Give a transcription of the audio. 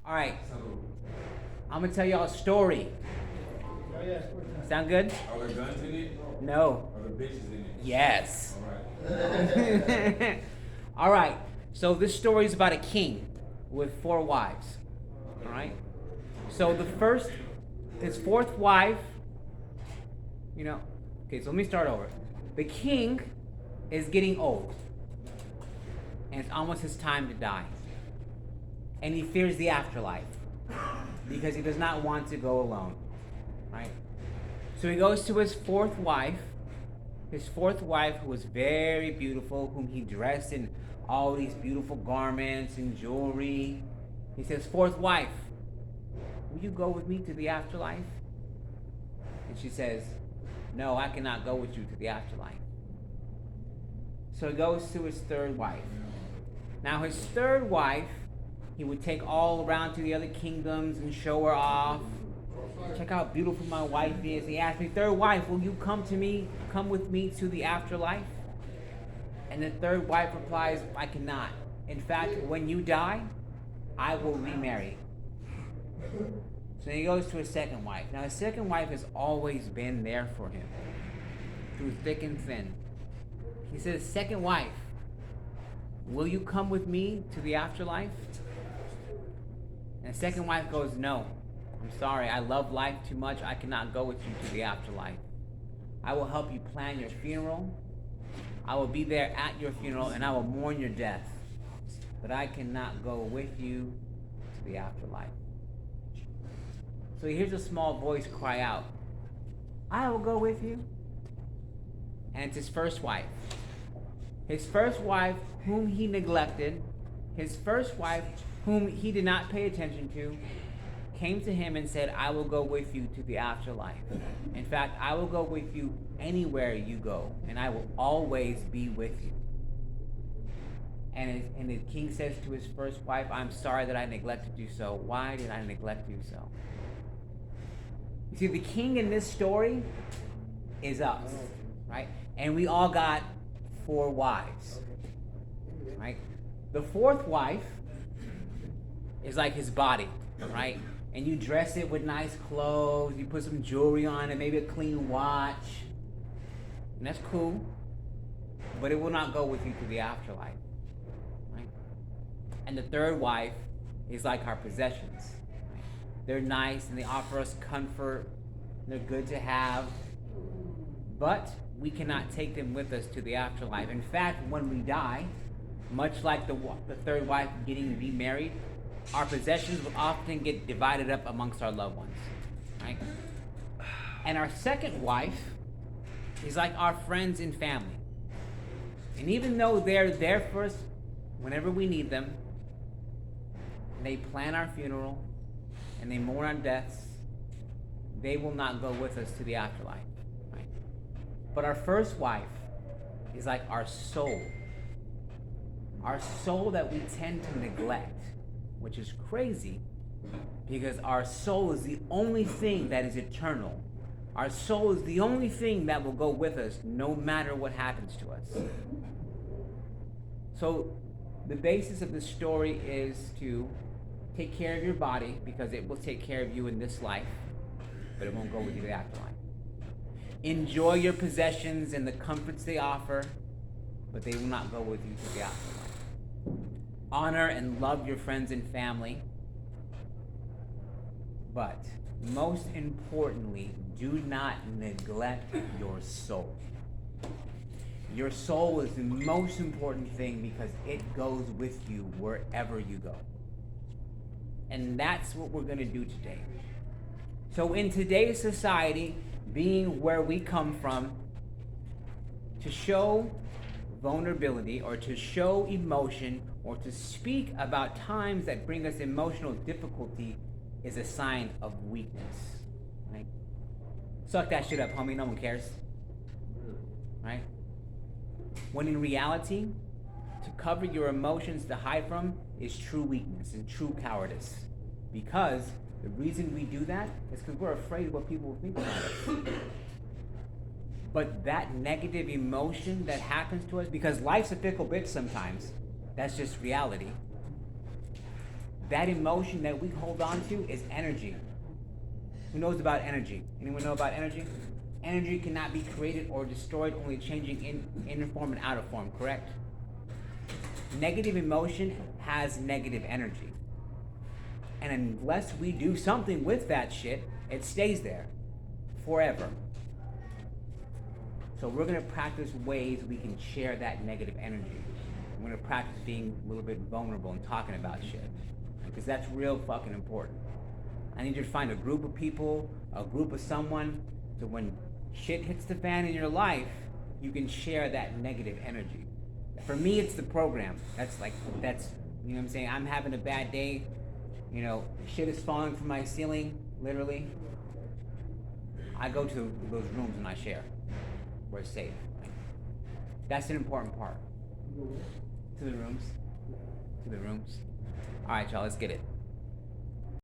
All right, I'm gonna tell y'all a story. Sound good? Are there guns in it? No. Are there bitches in it? Yes. All right. All right. So this story is about a king with 4 wives. All right. So his fourth wife, Okay, so let me start over. The king is getting old, and it's almost his time to die. And he fears the afterlife because he does not want to go alone. Right? So he goes to his fourth wife, who was very beautiful, whom he dressed in all these beautiful garments and jewelry. He says, "Fourth wife, will you go with me to the afterlife?" And she says, "No, I cannot go with you to the afterlife." So he goes to his third wife. Now his third wife, he would take all around to the other kingdoms and show her off. Check how beautiful my wife is. He asked me, "Third wife, will you come with me to the afterlife?" And the third wife replies, "I cannot. In fact, when you die, I will remarry." So he goes to his second wife. Now his second wife has always been there for him, through thick and thin. He says, "Second wife, will you come with me to the afterlife?" And the second wife goes, "No. I'm sorry, I love life too much. I cannot go with you to the afterlife. I will help you plan your funeral. I will be there at your funeral, and I will mourn your death. But I cannot go with you to the afterlife." So he hears a small voice cry out, "I will go with you." And it's his first wife. His first wife, whom he neglected, his first wife, whom he did not pay attention to, came to him and said, "I will go with you to the afterlife. In fact, I will go with you anywhere you go, and I will always be with you." And the king says to his first wife, "I'm sorry that I neglected you so. Why did I neglect you so?" You see, the king in this story is us, right? And we all got 4 wives, right? The fourth wife is like his body, right? And you dress it with nice clothes, you put some jewelry on it, maybe a clean watch. And that's cool, but it will not go with you to the afterlife, right? And the third wife is like our possessions. Right? They're nice and they offer us comfort. They're good to have, but we cannot take them with us to the afterlife. In fact, when we die, much like the third wife getting remarried, our possessions will often get divided up amongst our loved ones, right? And our second wife is like our friends and family. And even though they're there for us whenever we need them, they plan our funeral and they mourn our deaths, they will not go with us to the afterlife, right? But our first wife is like our soul that we tend to neglect, which is crazy because our soul is the only thing that is eternal. Our soul is the only thing that will go with us no matter what happens to us. So the basis of this story is to take care of your body because it will take care of you in this life, but it won't go with you to the afterlife. Enjoy your possessions and the comforts they offer, but they will not go with you to the afterlife. Honor and love your friends and family, but most importantly, do not neglect your soul. Your soul is the most important thing because it goes with you wherever you go. And that's what we're going to do today. So in today's society, being where we come from, to show vulnerability or to show emotion or to speak about times that bring us emotional difficulty is a sign of weakness, right? Suck that shit up, homie. No one cares, right? When in reality, to cover your emotions, to hide from, is true weakness and true cowardice. Because the reason we do that is because we're afraid of what people will think about us. But that negative emotion that happens to us, because life's a fickle bitch sometimes, that's just reality. That emotion that we hold on to is energy. Who knows about energy? Anyone know about energy? Energy cannot be created or destroyed, only changing in inner form and outer form, correct? Negative emotion has negative energy. And unless we do something with that shit, it stays there forever. So we're going to practice ways we can share that negative energy. We're going to practice being a little bit vulnerable and talking about shit. Because that's real fucking important. I need you to find a group of people, a group of someone, so when shit hits the fan in your life, you can share that negative energy. For me, it's the program. That's, you know what I'm saying? I'm having a bad day. You know, shit is falling from my ceiling, literally. I go to those rooms and I share. We're safe. That's an important part. To the rooms. To the rooms. All right, y'all, let's get it.